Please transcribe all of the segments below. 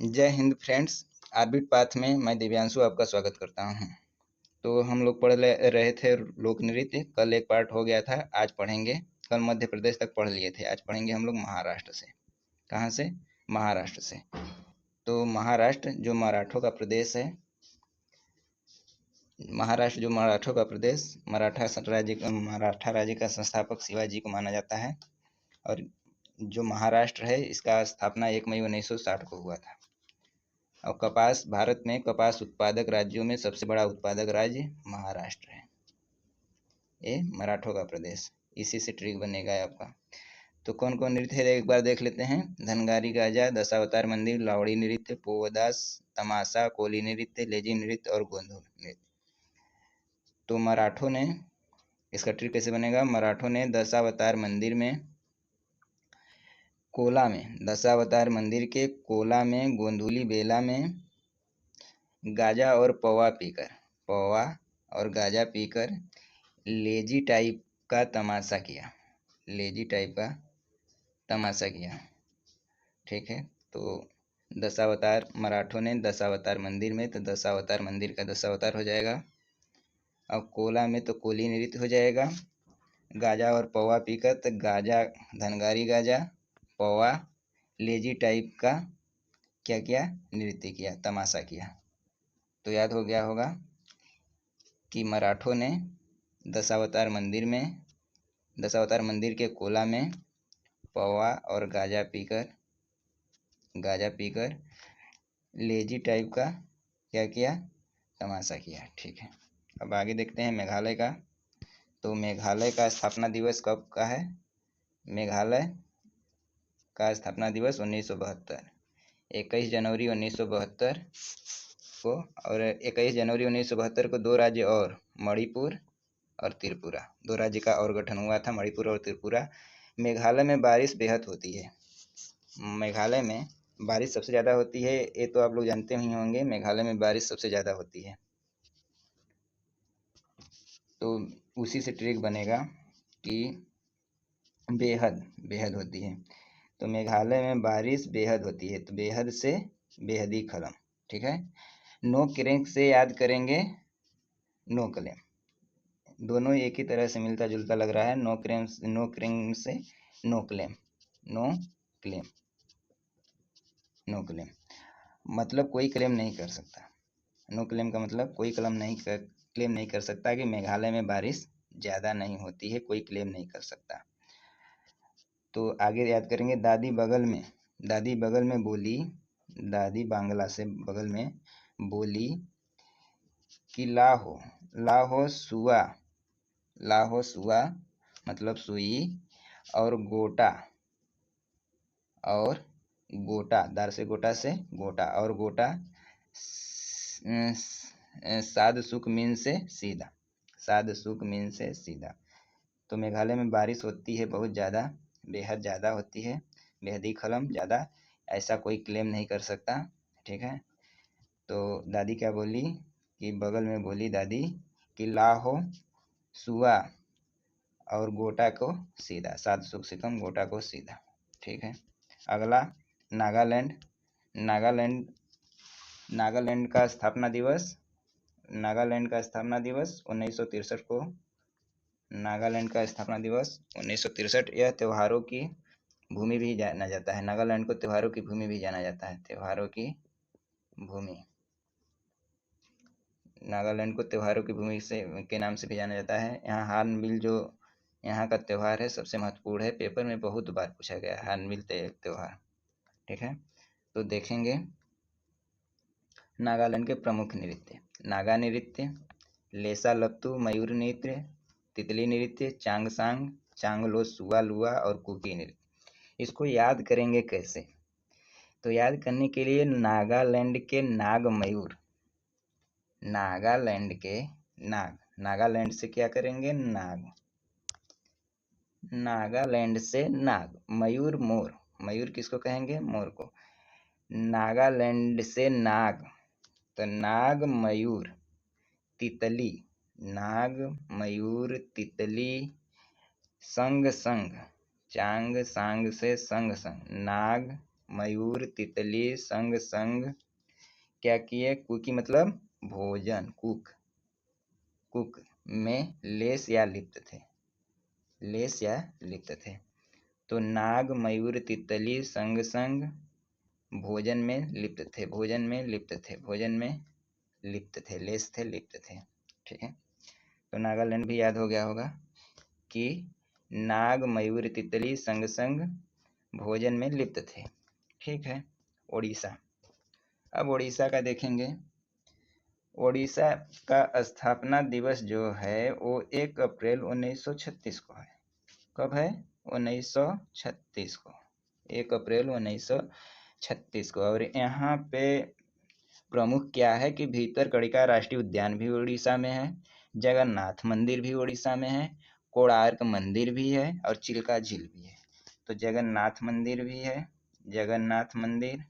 जय Hind friends. Orbit path में मैं दिव्यांशु आपका स्वागत करता हूं। तो हम लोग रहे थे लोक नृत्य। कल एक पार्ट हो गया था, आज पढ़ेंगे। कल मध्य प्रदेश तक पढ़ लिए थे, आज पढ़ेंगे हम लोग महाराष्ट्र से। कहाँ से? महाराष्ट्र से। तो महाराष्ट्र जो मराठों का प्रदेश है, महाराष्ट्र जो मराठों का प्रदेश, मराठा राज्य का संस्थापक शिवाजी को माना जाता है। और जो महाराष्ट्र है इसका स्थापना 1 मई 1960 को हुआ था। और कपास, भारत में कपास उत्पादक राज्यों में सबसे बड़ा उत्पादक राज्य महाराष्ट्र है। ये मराठों का प्रदेश। इसी से ट्रिक बनेगा आपका। तो कौन कौन नृत्य है एक बार देख लेते हैं। धनगारी गाजा, दशावतार मंदिर, लावड़ी नृत्य, पोवदास, तमाशा, कोली नृत्य, लेजी नृत्य और गोंधू नृत्य। तो मराठों ने, इसका ट्रिक कैसे बनेगा। मराठों ने दशावतार मंदिर में, कोला में, दशावतार मंदिर के कोला में, गोंधुली बेला में गाजा और पौवा और गाजा पीकर लेजी टाइप का तमाशा किया। लेजी टाइप का तमाशा किया, ठीक है। तो दशावतार, मराठों ने दशावतार मंदिर में, तो दशावतार मंदिर का दशावतार हो जाएगा। अब कोला में तो कोली नृत्य हो जाएगा। गाजा और पौवा पीकर तो गाजा, धनगारी गाजा, पौवा, लेजी टाइप का क्या किया? नृत्य किया, तमाशा किया। तो याद हो गया होगा कि मराठों ने दशावतार मंदिर के कोला में पौवा और गाजा पीकर लेजी टाइप का क्या किया? तमाशा किया, ठीक है। अब आगे देखते हैं मेघालय का। तो मेघालय का स्थापना दिवस कब का है? मेघालय का स्थापना दिवस 1972, 21 जनवरी 1972 को। और 21 जनवरी 1972 को दो राज्य और, मणिपुर और त्रिपुरा, दो राज्य का और गठन हुआ था, मणिपुर और त्रिपुरा। मेघालय में बारिश बेहद होती है। मेघालय में बारिश सबसे ज़्यादा होती है, ये तो आप लोग जानते ही होंगे। मेघालय में बारिश सबसे ज़्यादा होती है। तो उसी से ट्रिक बनेगा कि बेहद होती है। तो मेघालय में बारिश बेहद होती है, तो बेहद से बेहदी खलम, ठीक है। नो क्रेंक से याद करेंगे नो क्लेम, दोनों एक ही तरह से मिलता जुलता लग रहा है। नो क्रेम से नो क्लेम, नो क्लेम मतलब कोई क्लेम नहीं कर सकता। नो क्लेम का मतलब कोई क्लेम नहीं कर सकता कि मेघालय में बारिश ज़्यादा नहीं होती है, कोई क्लेम नहीं कर सकता। तो आगे याद करेंगे दादी बगल में बोली, दादी बांग्ला से बगल में बोली कि लाहो सुआ मतलब सुई, और गोटा दार से गोटा और गोटा साद सुख मीन से सीधा। तो मेघालय में बारिश होती है बहुत ज़्यादा, बेहद ज़्यादा होती है, बेहदी खलम ज़्यादा, ऐसा कोई क्लेम नहीं कर सकता, ठीक है। तो दादी क्या बोली कि बगल में बोली दादी कि लाहो सुआ और गोटा को सीधा, सात सुख सिकम गोटा को सीधा, ठीक है। अगला नागालैंड का स्थापना दिवस 1963 को। नागालैंड का स्थापना दिवस 1963। यह त्योहारों की भूमि भी जाना जाता है। नागालैंड को त्योहारों की भूमि भी जाना जाता है, त्योहारों की भूमि। नागालैंड को त्योहारों की भूमि से के नाम से भी जाना जाता है। यहाँ हार्नबिल जो यहाँ का त्यौहार है सबसे महत्वपूर्ण है, पेपर में बहुत बार पूछा गया है हार्नबिल त्यौहार, ठीक है। तो देखेंगे नागालैंड के प्रमुख नृत्य। नागा नृत्य, लेसा लप्तू मयूर नृत्य, तितली नृत्य, चांगसांग, चांगलो सुआ लुआ और कुकी नृत्य। इसको याद करेंगे कैसे? तो याद करने के लिए नागालैंड के नाग मयूर, नागालैंड से क्या करेंगे? नागालैंड से नाग, मयूर मोर, मयूर किसको कहेंगे? मोर को। नागालैंड से नाग, तो नाग मयूर तितली, संग, चांग सांग से संग, नाग मयूर तितली संग संग क्या किए? कुकी मतलब भोजन, कुक में लेस या लिप्त थे, लेस या लिप्त थे। तो नाग मयूर तितली संग संग भोजन में लिप्त थे, भोजन में लिप्त थे, भोजन में लिप्त थे, लेस थे लिप्त थे। ठीक है, तो नागालैंड भी याद हो गया होगा कि नाग मयूर तितली संग संग भोजन में लिप्त थे। ठीक है, उड़ीसा। अब उड़ीसा का देखेंगे। उड़ीसा का स्थापना दिवस जो है वो 1 अप्रैल 1936 को है। कब है? 1936 को, 1 अप्रैल 1936 को। और यहाँ पे प्रमुख क्या है कि भीतरकनिका राष्ट्रीय उद्यान भी उड़ीसा में है, जगन्नाथ मंदिर भी उड़ीसा में है, कोणार्क मंदिर भी है और चिल्का झील भी है। तो जगन्नाथ मंदिर भी है, जगन्नाथ मंदिर,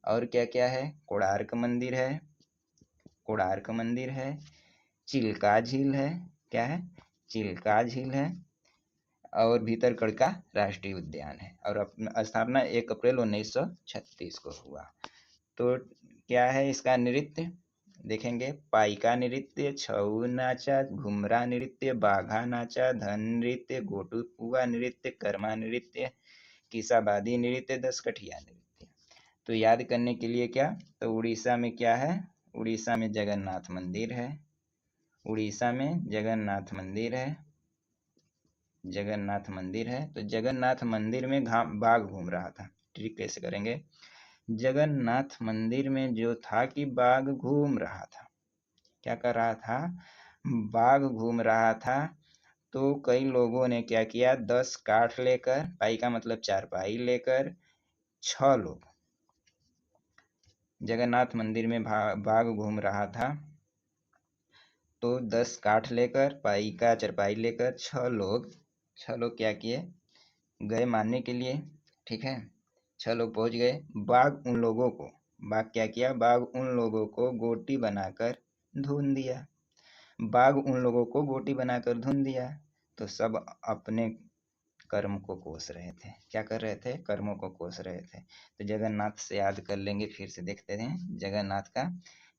और क्या क्या है? कोणार्क मंदिर है, कोणार्क मंदिर है, चिल्का झील है, क्या है? चिल्का झील है, और भीतरकनिका राष्ट्रीय उद्यान है। और स्थापना 1 अप्रैल 1936 को हुआ। तो क्या है इसका नृत्य? देखेंगे, पाइका नृत्य, छऊ नाचा, घुमरा नृत्य, बाघा नाचा, धन नृत्य, गोटू नृत्य, कर्मा नृत्य, किसाबादी नृत्य, दसकठिया नृत्य। तो याद करने के लिए क्या? तो उड़ीसा में क्या है? उड़ीसा में जगन्नाथ मंदिर है, उड़ीसा में जगन्नाथ मंदिर है, जगन्नाथ मंदिर है। तो जगन्नाथ मंदिर में बाघ घूम रहा था। ट्रिक कैसे करेंगे? जगन्नाथ मंदिर में जो था कि बाघ घूम रहा था, क्या कर रहा था? बाघ घूम रहा था। तो कई लोगों ने क्या किया? 10 काठ लेकर, पाई का मतलब चारपाई लेकर, 6 लोग, जगन्नाथ मंदिर में बाघ घूम रहा था, तो 10 काठ लेकर, पाई का चारपाई लेकर 6 लोग क्या किए? गए मारने के लिए। ठीक है, 6 लोग पहुंच गए। बाघ क्या किया? बाघ उन लोगों को गोटी बनाकर धुन दिया, बाघ उन लोगों को गोटी बनाकर धुन दिया। तो सब अपने कर्म को कोस रहे थे। क्या कर रहे थे? कर्मों को कोस रहे थे। तो जगन्नाथ से याद कर लेंगे, फिर से देखते हैं जगन्नाथ का।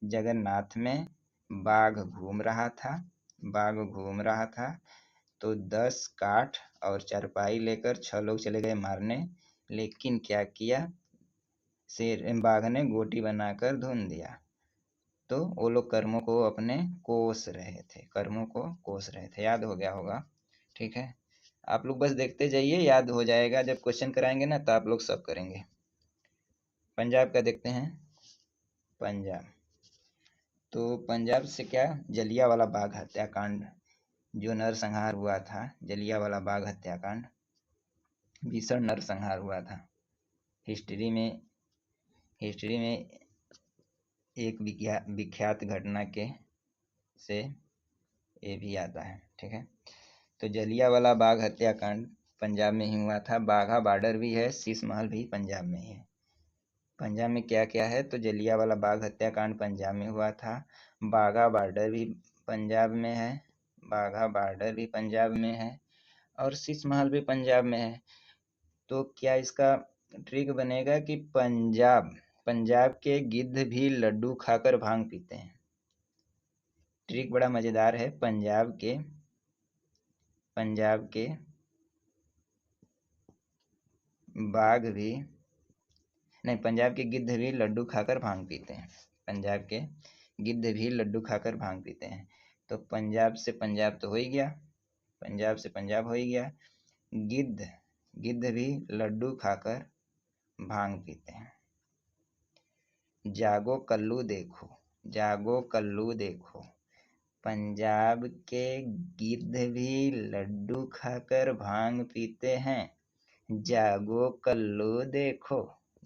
जगन्नाथ में बाघ घूम रहा था, बाघ घूम रहा था। तो 10 काठ और चारपाई लेकर 6 लोग चले गए मारने, लेकिन क्या किया? शेर बाघ ने गोटी बनाकर धुन दिया। तो वो लोग कर्मों को अपने कोस रहे थे, कर्मों को कोस रहे थे। याद हो गया होगा। ठीक है, आप लोग बस देखते जाइए, याद हो जाएगा। जब क्वेश्चन कराएंगे ना तो आप लोग सब करेंगे। पंजाब का देखते हैं। पंजाब, तो पंजाब से क्या? जलियांवाला बाग हत्याकांड, जो नरसंहार हुआ था, जलियांवाला बाग हत्याकांड, भीषण नरसंहार हुआ था। हिस्ट्री में एक विख्यात घटना के से ये भी आता है। ठीक है, तो जलियांवाला बाग हत्याकांड पंजाब में ही हुआ था। बाघा बॉर्डर भी है, शीश महल भी पंजाब में ही है। पंजाब में क्या क्या है? तो जलियांवाला बाग हत्याकांड पंजाब में हुआ था, बाघा बॉर्डर भी पंजाब में है, बाघा बॉर्डर भी पंजाब में है, और शीश महल भी पंजाब में है। तो क्या इसका ट्रिक बनेगा कि पंजाब के गिद्ध भी लड्डू खाकर भांग पीते हैं। ट्रिक बड़ा मजेदार है। पंजाब के बाघ भी नहीं, पंजाब के गिद्ध भी लड्डू खाकर भांग पीते हैं। पंजाब के गिद्ध भी लड्डू खाकर भांग पीते हैं। तो पंजाब से पंजाब तो हो ही गया, पंजाब से पंजाब हो ही गया। गिद्ध भी लड्डू खाकर भांग पीते हैं। जागो कल्लू देखो, जागो कल्लू देखो, पंजाब के गिद्ध भी लड्डू खाकर भांग पीते हैं। जागो कल्लू देखो,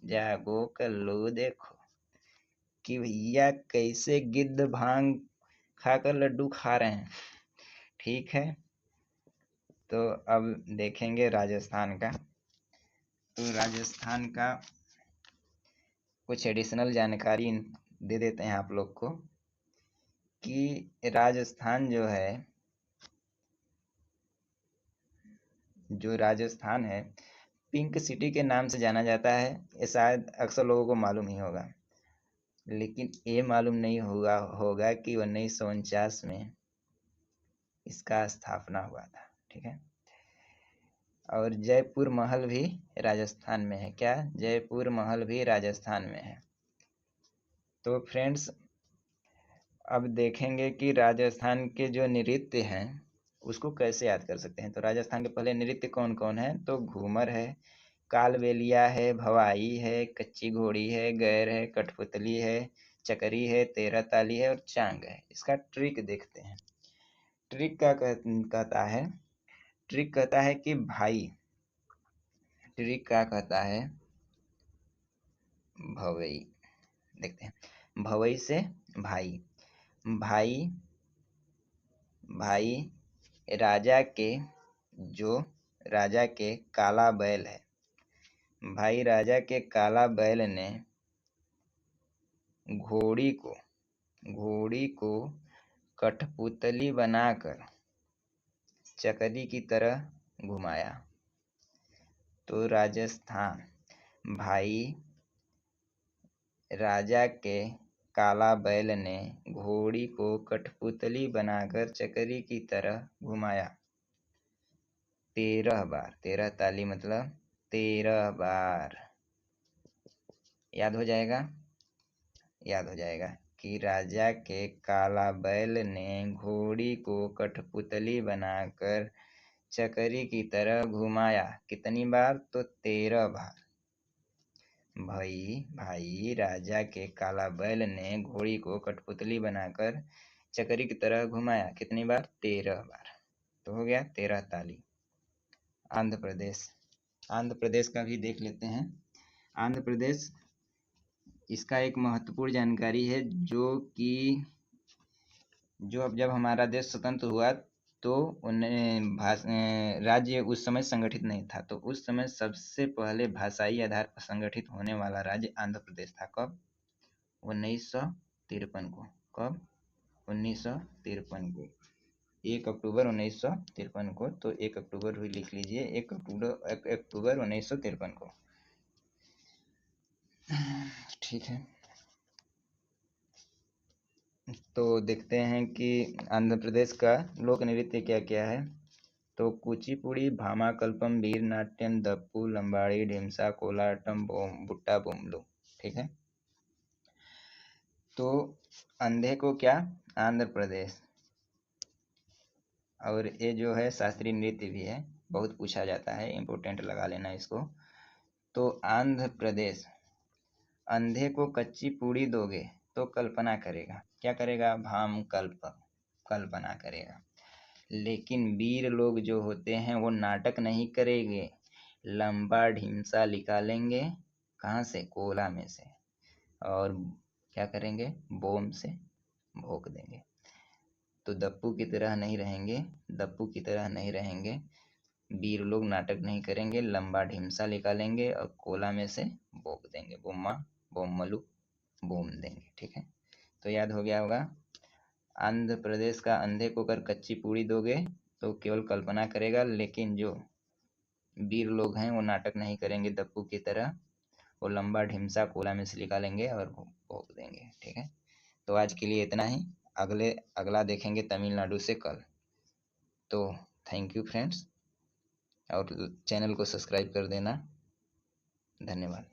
जागो कल्लू देखो, कि भैया कैसे गिद्ध भांग खाकर लड्डू खा रहे हैं। ठीक है, तो अब देखेंगे राजस्थान का। तो राजस्थान का कुछ एडिशनल जानकारी दे देते हैं आप लोग को कि राजस्थान जो राजस्थान है, पिंक सिटी के नाम से जाना जाता है। ये शायद अक्सर लोगों को मालूम ही होगा, लेकिन ये मालूम नहीं होगा कि 1949 में इसका स्थापना हुआ था। ठीक है। और जयपुर महल भी राजस्थान में है। क्या? जयपुर महल भी राजस्थान में है। तो फ्रेंड्स, अब देखेंगे कि राजस्थान के जो नृत्य हैं उसको कैसे याद कर सकते हैं। तो राजस्थान के पहले नृत्य कौन कौन है? तो घूमर है, कालबेलिया है, भवाई है, कच्ची घोड़ी है, गैर है, कठपुतली है, चकरी है, तेरह ताली है और चांग है। इसका ट्रिक देखते हैं। ट्रिक क्या कहता है? ट्रिक कहता है कि भाई, ट्रिक क्या कहता है? भवई, देखते हैं। भवई से भाई, भाई, भाई राजा के, जो राजा के काला बैल है, भाई राजा के काला बैल ने घोड़ी को, घोड़ी को कठपुतली बनाकर चकरी की तरह घुमाया। तो राजस्थान, भाई राजा के काला बैल ने घोड़ी को कठपुतली बनाकर चकरी की तरह घुमाया 13 बार। 13 ताली मतलब 13 बार। याद हो जाएगा? याद हो जाएगा कि राजा के काला बैल ने घोड़ी को कठपुतली बनाकर चकरी की तरह घुमाया। कितनी बार? तो 13 बार। भाई राजा के काला बैल ने घोड़ी को कठपुतली बनाकर चकरी की तरह घुमाया। कितनी बार? 13 बार। तो हो गया 13 ताली। आंध्र प्रदेश, आंध्र प्रदेश का भी देख लेते हैं। आंध्र प्रदेश, इसका एक महत्वपूर्ण जानकारी है जो कि अब जब हमारा देश स्वतंत्र हुआ तो राज्य उस समय संगठित नहीं था। तो उस समय सबसे पहले भाषाई आधार पर संगठित होने वाला राज्य आंध्र प्रदेश था। कब? 1953 को। कब? 1953 को, 1 अक्टूबर 1953 को। तो 1 अक्टूबर भी लिख लीजिए, 1 अक्टूबर 1953 को। ठीक है। तो देखते हैं कि आंध्र प्रदेश का लोक नृत्य क्या क्या है। तो कुचिपुड़ी, भामाकल्पम, वीर नाट्यम, दप्पू, लंबाड़ी, ढिमसा, कोलाटम, बुट्टा बुमलू। ठीक है। तो अंधे को क्या? आंध्र प्रदेश। और ये जो है शास्त्रीय नृत्य भी है, बहुत पूछा जाता है, इम्पोर्टेंट लगा लेना इसको। तो आंध्र प्रदेश, अंधे को कच्ची पूड़ी दोगे तो कल्पना करेगा। क्या करेगा? भाम कल्पना करेगा। लेकिन वीर लोग जो होते हैं वो नाटक नहीं करेंगे, लंबा ढीमसा निकालेंगे। कहाँ से? कोला में से। और क्या करेंगे? बोम से भोंक देंगे। तो दप्पू की तरह नहीं रहेंगे, दप्पू की तरह नहीं रहेंगे। वीर लोग नाटक नहीं करेंगे, लंबा ढीमसा निकालेंगे और कोला में से भोंक देंगे। बोम्मा बोमलू बूम देंगे। ठीक है। तो याद हो गया होगा। आंध्र प्रदेश का अंधे को अगर कच्ची पूड़ी दोगे तो केवल कल्पना करेगा, लेकिन जो वीर लोग हैं वो नाटक नहीं करेंगे दप्पू की तरह, वो लंबा ढिमसा कोला में से निकालेंगे और भोंक देंगे। ठीक है। तो आज के लिए इतना ही। अगला देखेंगे तमिलनाडु से कल। तो थैंक यू फ्रेंड्स, और चैनल को सब्सक्राइब कर देना। धन्यवाद।